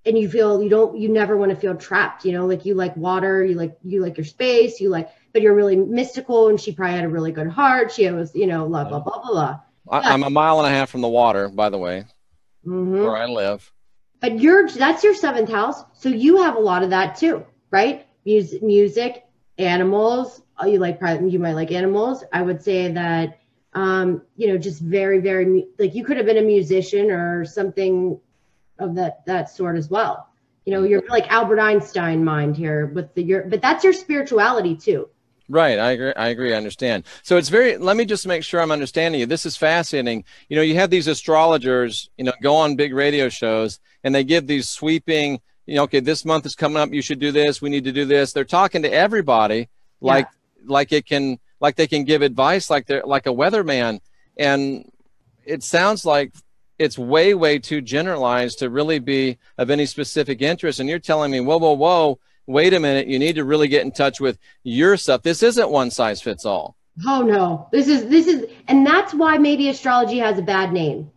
and you never want to feel trapped, like you like water, you like your space, but you're really mystical. And she probably had a really good heart. She was, blah, blah, blah, blah, blah. I'm a mile and a half from the water, by the way, where I live. But that's your 7th house. So you have a lot of that too, right? Music, animals. You might like animals. I would say that, just very, very, like you could have been a musician or something of that sort as well. You're like Albert Einstein mind here but that's your spirituality too. Right. I agree. I understand. So let me just make sure I'm understanding you. This is fascinating. You have these astrologers, go on big radio shows and they give these sweeping, okay, this month is coming up. You should do this. We need to do this. They're talking to everybody like they can give advice like they're like a weatherman. And it sounds like it's way, way too generalized to really be of any specific interest. And you're telling me, whoa, wait a minute. You need to really get in touch with your stuff. This isn't one size fits all. Oh no, this is, and that's why maybe astrology has a bad name.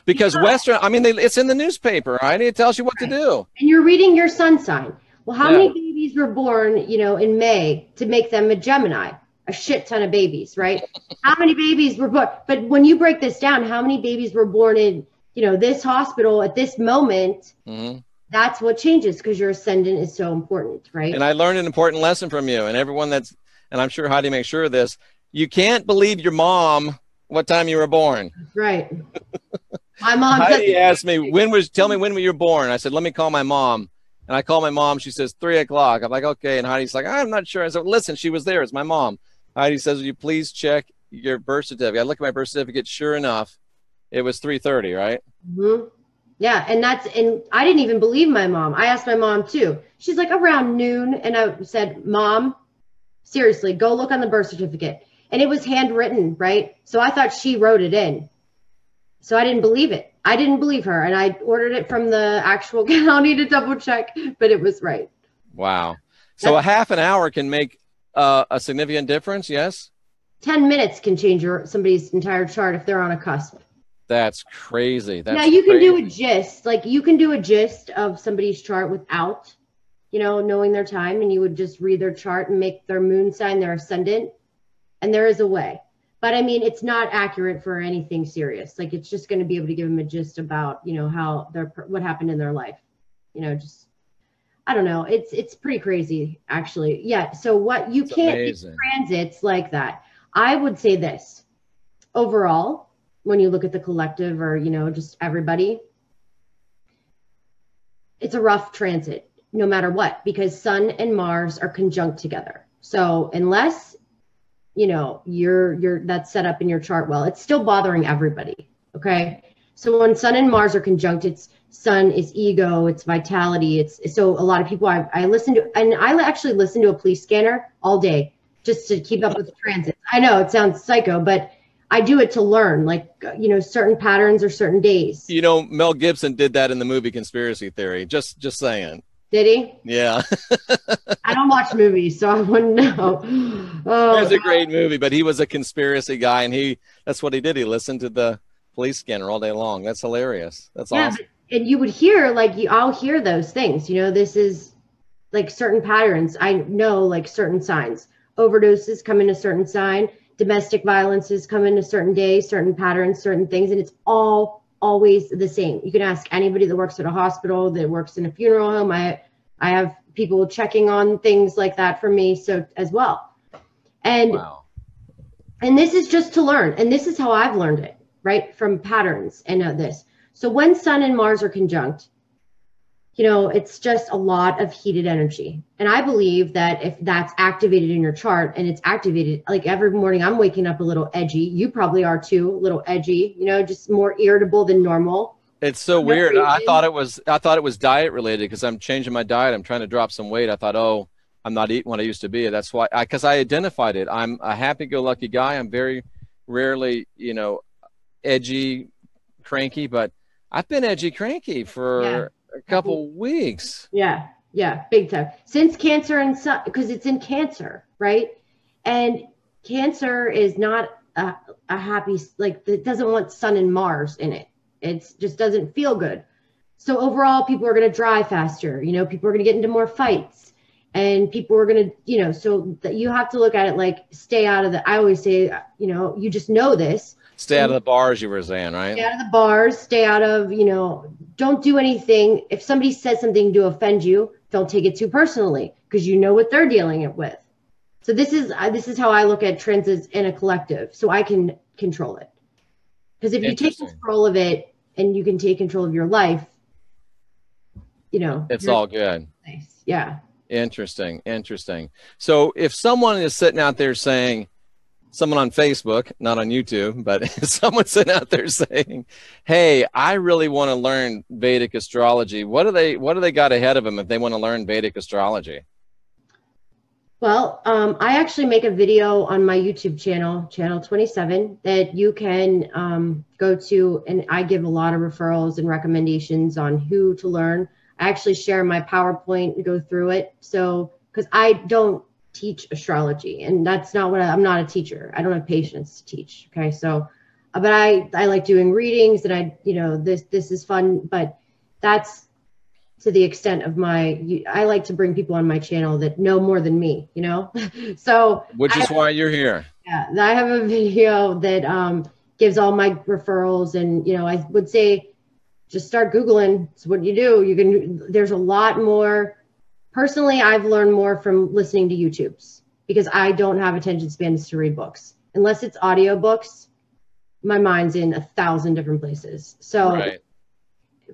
Because Western, it's in the newspaper, right? It tells you what to do. And you're reading your sun sign. Well, how many babies were born, in May to make them a Gemini? A shit ton of babies, right? How many babies were born? But when you break this down, how many babies were born in, this hospital at this moment? Mm-hmm. That's what changes because your ascendant is so important, right? And I learned an important lesson from you and everyone and I'm sure Heidi makes sure of this. You can't believe your mom what time you were born. Right. My mom Heidi asked me, tell me when you were born. I said, let me call my mom. And I call my mom. She says 3 o'clock. I'm like, okay. And Heidi's like, I'm not sure. I said, listen, she was there. It's my mom. Heidi says, will you please check your birth certificate? I look at my birth certificate. Sure enough, it was 3:30, right? Mm-hmm. Yeah. And I didn't even believe my mom. I asked my mom too. She's like around noon. And I said, Mom, seriously, go look on the birth certificate. And it was handwritten, right? So I thought she wrote it in. So I didn't believe it. I didn't believe her. And I ordered it from the actual county to double check, but it was right. Wow. So a half an hour can make a significant difference, yes? 10 minutes can change somebody's entire chart if they're on a cusp. That's crazy. Now you can do a gist. Like you can do a gist of somebody's chart without, knowing their time. And you would just read their chart and make their moon sign their ascendant. And there is a way. But it's not accurate for anything serious. Like it's just going to be able to give them a gist about, how what happened in their life. I don't know. It's pretty crazy, actually. Yeah. So what you can't do transits like that. I would say this overall, when you look at the collective or, just everybody, it's a rough transit no matter what, because Sun and Mars are conjunct together. So unless you're that's set up in your chart well, it's still bothering everybody. Okay. So when Sun and Mars are conjunct, Sun is ego, it's vitality. So a lot of people I listen to, and I actually listen to a police scanner all day just to keep up with the transits. I know it sounds psycho, but I do it to learn, like, certain patterns or certain days. Mel Gibson did that in the movie Conspiracy Theory. Just saying. Did he? Yeah. I don't watch movies, so I wouldn't know. Oh, it's a great movie, but he was a conspiracy guy, and that's what he did. He listened to the police scanner all day long. That's hilarious. That's awesome. And you would hear, I'll hear those things. This is like certain patterns. I know, like certain signs. Overdoses come in a certain sign. Domestic violences come in a certain day, certain patterns, certain things. And it's all always the same. You can ask anybody that works at a hospital, that works in a funeral home. I have people checking on things like that for me, so as well. And wow. And this is just to learn. And this is how I've learned it, right? From patterns and this. So when Sun and Mars are conjunct, you know, it's just a lot of heated energy. And I believe that if that's activated in your chart, and it's activated, like every morning I'm waking up a little edgy. You probably are too, a little edgy, you know, just more irritable than normal. It's so weird. I thought it was diet related because I'm changing my diet. I'm trying to drop some weight. I thought, oh, I'm not eating what I used to be. That's why, because I identified it. I'm a happy-go-lucky guy. I'm very rarely, you know, edgy, cranky, but I've been edgy, cranky for a couple weeks. Yeah, big time. Since Cancer and Sun, because it's in Cancer, right? And Cancer is not a happy, like, it doesn't want Sun and Mars in it. It just doesn't feel good. So overall, people are going to drive faster. You know, people are going to get into more fights. And people are going to, you know, so that you have to look at it like, stay out of the, I always say, you know, you just know this. Stay out of the bars, you were saying, right? Stay out of the bars, stay out of, you know, don't do anything. If somebody says something to offend you, don't take it too personally, because you know what they're dealing it with. So this is how I look at transits in a collective, so I can control it. Because if you take control of it and you can take control of your life, you know. It's all good. Nice. Yeah. Interesting. So if someone is sitting out there saying, someone on Facebook, not on YouTube, but someone sitting out there saying, hey, I really want to learn Vedic astrology, what do they got ahead of them if they want to learn Vedic astrology? Well, I actually make a video on my YouTube channel, channel 27, that you can go to, and I give a lot of referrals and recommendations on who to learn. I actually share my PowerPoint and go through it. So, because I don't teach astrology, and that's not what I'm not a teacher. I don't have patience to teach. Okay. So, but I like doing readings, and you know, this is fun, but that's to the extent of I like to bring people on my channel that know more than me, you know? So. Which is why you're here. Yeah. I have a video that gives all my referrals, and, you know, I would say, just start Googling. It's what you do. There's a lot more. Personally, I've learned more from listening to YouTubes, because I don't have attention spans to read books. Unless it's audiobooks, my mind's in 1,000 different places. So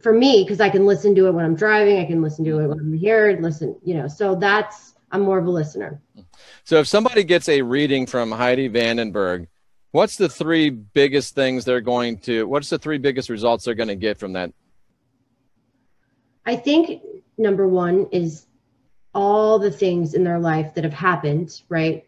for me, because I can listen to it when I'm driving, I can listen to it when I'm here, you know, so I'm more of a listener. So if somebody gets a reading from Heidi Vandenberg, what's the three biggest results they're going to get from that? I think number one is all the things in their life that have happened, right?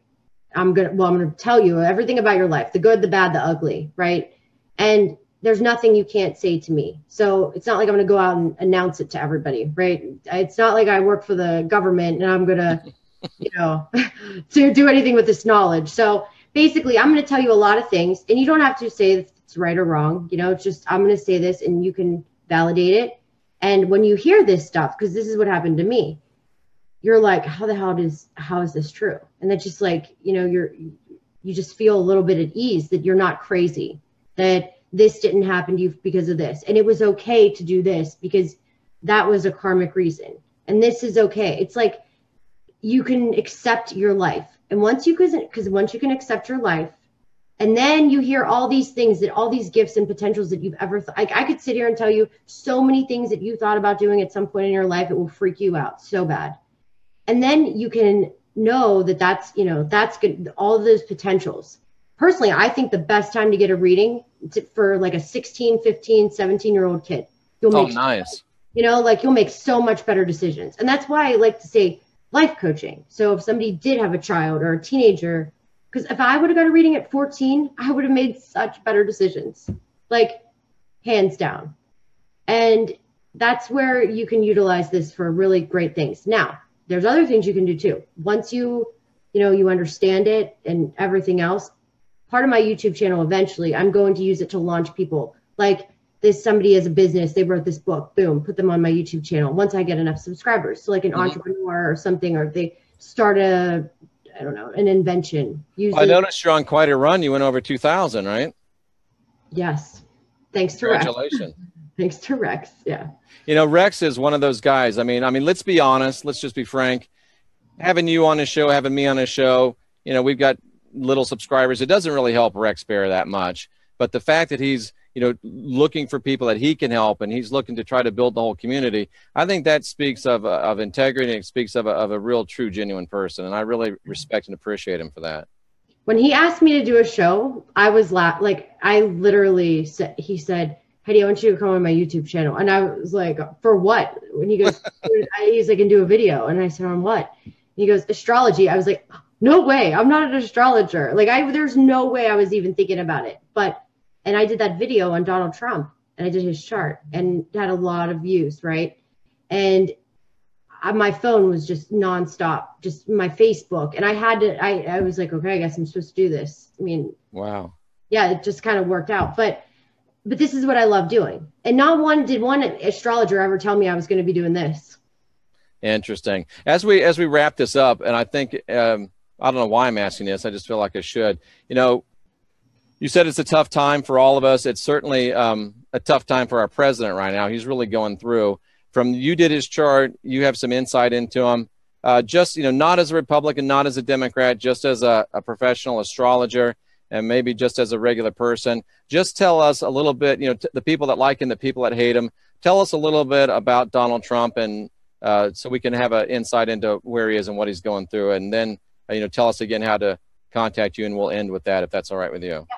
I'm going to tell you everything about your life, the good, the bad, the ugly, right? And there's nothing you can't say to me. So it's not like I'm going to go out and announce it to everybody, right? It's not like I work for the government and I'm going to, you know, to do anything with this knowledge. So basically, I'm going to tell you a lot of things, and you don't have to say if it's right or wrong. You know, it's just, I'm going to say this and you can validate it. And when you hear this stuff, because this is what happened to me, you're like, how is this true? And that's just like, you know, you just feel a little bit at ease that you're not crazy, that this didn't happen to you because of this. And it was okay to do this because that was a karmic reason. And this is okay. It's like, you can accept your life. And once you can accept your life, and then you hear all these things, that all these gifts and potentials that you've ever thought. I could sit here and tell you so many things that you thought about doing at some point in your life. It will freak you out so bad. And then you can know that that's good. All of those potentials. Personally, I think the best time to get a reading for like a 16, 15, 17-year-old kid. Nice. You know, like you'll make so much better decisions. And that's why I like to say life coaching. So if somebody did have a child or a teenager, because if I would have got a reading at 14, I would have made such better decisions, like hands down. And that's where you can utilize this for really great things. Now, there's other things you can do too. Once you understand it and everything else, part of my YouTube channel, eventually, I'm going to use it to launch people. Like somebody has a business, they wrote this book, boom, put them on my YouTube channel. Once I get enough subscribers, so like an entrepreneur or something, or they start an invention. I noticed you're on quite a run. You went over 2,000, right? Yes. Thanks to Rex. Congratulations. Thanks to Rex. Yeah. You know, Rex is one of those guys. I mean, let's be honest. Let's just be frank. Having you on his show, having me on his show, you know, we've got little subscribers. It doesn't really help Rex Bear that much. But the fact that he's, you know, looking for people that he can help, and he's looking to try to build the whole community, I think that speaks of integrity. It speaks of a real, true, genuine person. And I really respect and appreciate him for that. When he asked me to do a show, I was like, I literally said, he said, Heidi, I want you to come on my YouTube channel. And I was like, for what? When he goes, he's like, and do a video. And I said, on what? And he goes, astrology. I was like, no way. I'm not an astrologer. Like, there's no way I was even thinking about it. And I did that video on Donald Trump, and I did his chart, and it had a lot of views, right? And my phone was just nonstop, just my Facebook. And I was like, okay, I guess I'm supposed to do this. I mean, wow. Yeah, it just kind of worked out. But this is what I love doing. And not one astrologer ever tell me I was going to be doing this. Interesting. As we wrap this up, and I think, I don't know why I'm asking this. I just feel like I should. You know, you said it's a tough time for all of us. It's certainly a tough time for our president right now. He's really going through. You did his chart. You have some insight into him. Just, you know, not as a Republican, not as a Democrat, just as a professional astrologer, and maybe just as a regular person. Just tell us a little bit, you know, the people that like him, the people that hate him. Tell us a little bit about Donald Trump, and so we can have an insight into where he is and what he's going through. And then, you know, tell us again how to contact you, and we'll end with that if that's all right with you. Yeah.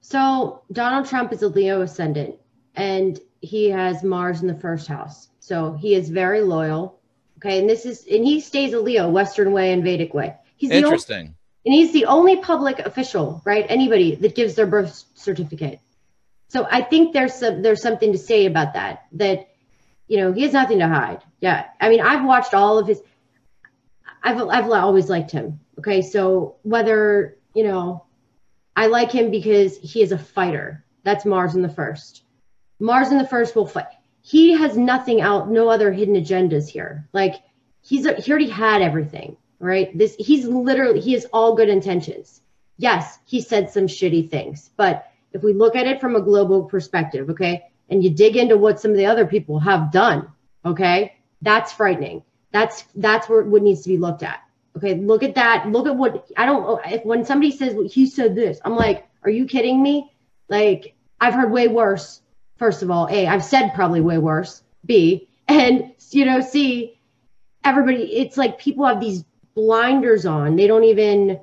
So Donald Trump is a Leo ascendant, and he has Mars in the first house. So he is very loyal. Okay. And he stays a Leo, Western way and Vedic way. He's interesting. And he's the only public official, right? Anybody that gives their birth certificate. So I think there's something to say about that, you know, he has nothing to hide. Yeah. I mean, I've watched all of his, I've always liked him. Okay. So whether, you know, I like him because he is a fighter. That's Mars in the first. Mars in the first will fight. He has nothing out, no other hidden agendas here. Like he already had everything, right? He has all good intentions. Yes, he said some shitty things, but if we look at it from a global perspective, okay, and you dig into what some of the other people have done, okay, that's frightening. That's what needs to be looked at. Okay, look at that. Look at what, I don't know, when somebody says, well, he said this, I'm like, are you kidding me? Like, I've heard way worse. First of all, A, I've said probably way worse. B, and, you know, C, everybody, it's like people have these blinders on. They don't even,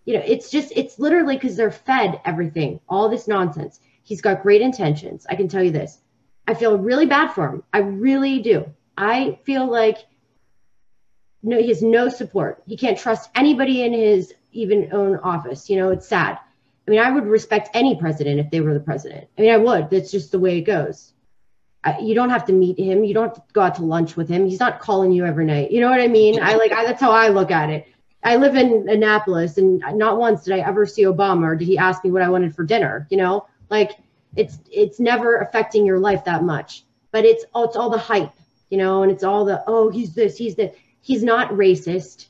you know, it's literally because they're fed everything, all this nonsense. He's got great intentions. I can tell you this. I feel really bad for him. I really do. I feel like no, he has no support. He can't trust anybody in his even own office. You know, it's sad. I mean, I would respect any president if they were the president. I mean, I would. That's just the way it goes. You don't have to meet him. You don't have to go out to lunch with him. He's not calling you every night. You know what I mean? That's how I look at it. I live in Annapolis, and not once did I ever see Obama or did he ask me what I wanted for dinner. You know, like it's never affecting your life that much. But it's all the hype, you know, and it's all the, oh, he's this, he's that. He's not racist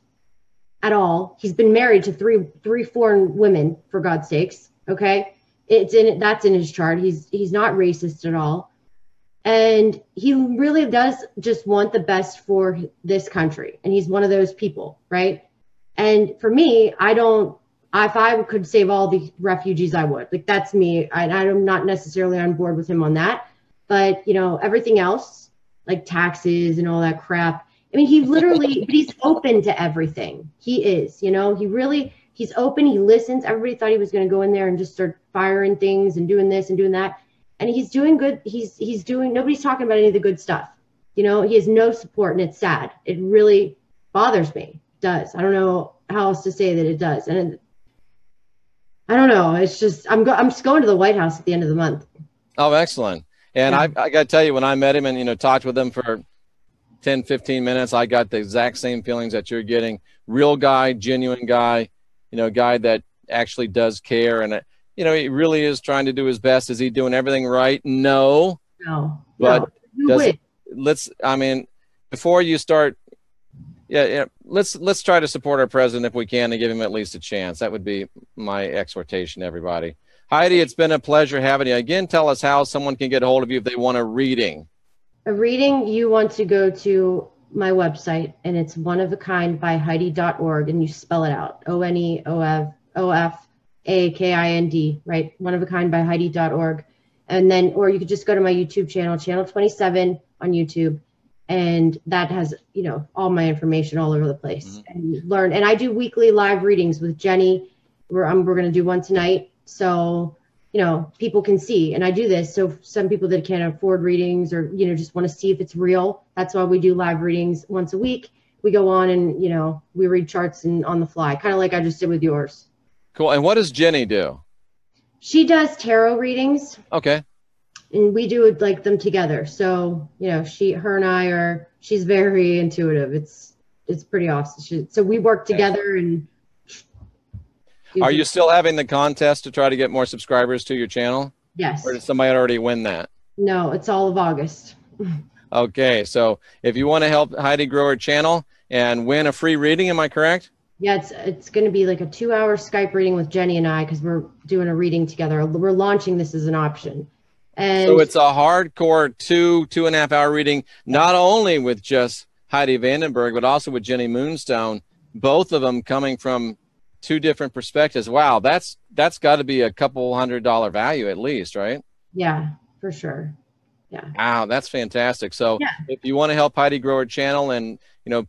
at all. He's been married to three foreign women, for God's sakes. Okay. That's in his chart. He's not racist at all. And he really does just want the best for this country. And he's one of those people, right? And for me, if I could save all the refugees, I would. Like, that's me. I'm not necessarily on board with him on that. But, you know, everything else, like taxes and all that crap, I mean, he literally, but he's open to everything. He is, you know, he's open. He listens. Everybody thought he was going to go in there and just start firing things and doing this and doing that. And he's doing good. Nobody's talking about any of the good stuff. You know, he has no support, and it's sad. It really bothers me. It does. I don't know how else to say that it does. And I don't know. It's just, I'm just going to the White House at the end of the month. Oh, excellent. And yeah. I got to tell you, when I met him and, you know, talked with him for 10, 15 minutes, I got the exact same feelings that you're getting. Real guy, genuine guy, you know, guy that actually does care. And, you know, he really is trying to do his best. Is he doing everything right? No. But I mean, before you start, let's try to support our president if we can and give him at least a chance. That would be my exhortation to everybody. Heidi, it's been a pleasure having you. Again, tell us how someone can get a hold of you if they want a reading. A reading, you want to go to my website, and it's oneofakindbyheidi.org, and you spell it out, OneOfAkind, right? Oneofakindbyheidi.org. And then, or you could just go to my YouTube channel, channel 27 on YouTube, and that has, you know, all my information all over the place. And learn. And I do weekly live readings with Jenny. We're going to do one tonight, so you know, people can see. And I do this so some people that can't afford readings, or you know, just want to see if it's real, that's why we do live readings once a week. We go on and, you know, we read charts and on the fly, kind of like I just did with yours. Cool. And what does Jenny do? She does tarot readings. Okay. And we do it like them together. So, you know, her and I are, she's very intuitive. It's pretty awesome. So we work together. And are you still having the contest to try to get more subscribers to your channel? Yes. Or did somebody already win that? No, it's all of August. Okay. So if you want to help Heidi grow her channel and win a free reading, am I correct? Yeah, it's going to be like a 2-hour Skype reading with Jenny and I, because we're doing a reading together. We're launching this as an option. And so it's a hardcore 2.5 hour reading, not only with just Heidi Vandenberg, but also with Jenny Moonstone, both of them coming from 2 different perspectives. Wow, that's got to be a couple $100 value at least, right? Yeah, for sure. Yeah. Wow, that's fantastic. So yeah. If you want to help Heidi grow her channel and, you know,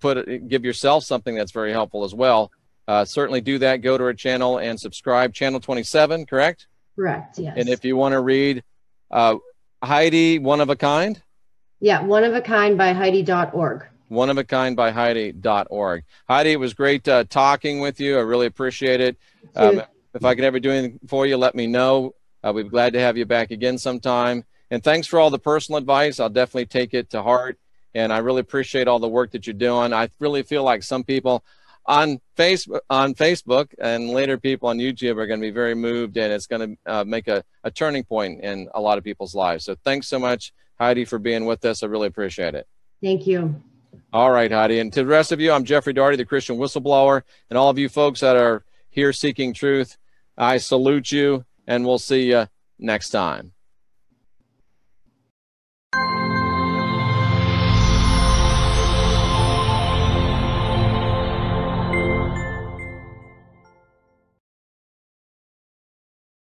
give yourself something that's very helpful as well, certainly do that. Go to her channel and subscribe. Channel 27, correct? Correct, yes. And if you want to read Heidi, One of a Kind? Yeah, oneofakindbyheidi.org. Oneofakindbyheidi.org. Heidi, it was great talking with you. I really appreciate it. If I can ever do anything for you, let me know. We'd be glad to have you back again sometime. And thanks for all the personal advice. I'll definitely take it to heart. And I really appreciate all the work that you're doing. I really feel like some people on Facebook and later people on YouTube are going to be very moved, and it's going to make a turning point in a lot of people's lives. So thanks so much, Heidi, for being with us. I really appreciate it. Thank you. All right, Heidi. And to the rest of you, I'm Jeffrey Daugherty, the Christian Whistleblower. And all of you folks that are here seeking truth, I salute you, and we'll see you next time.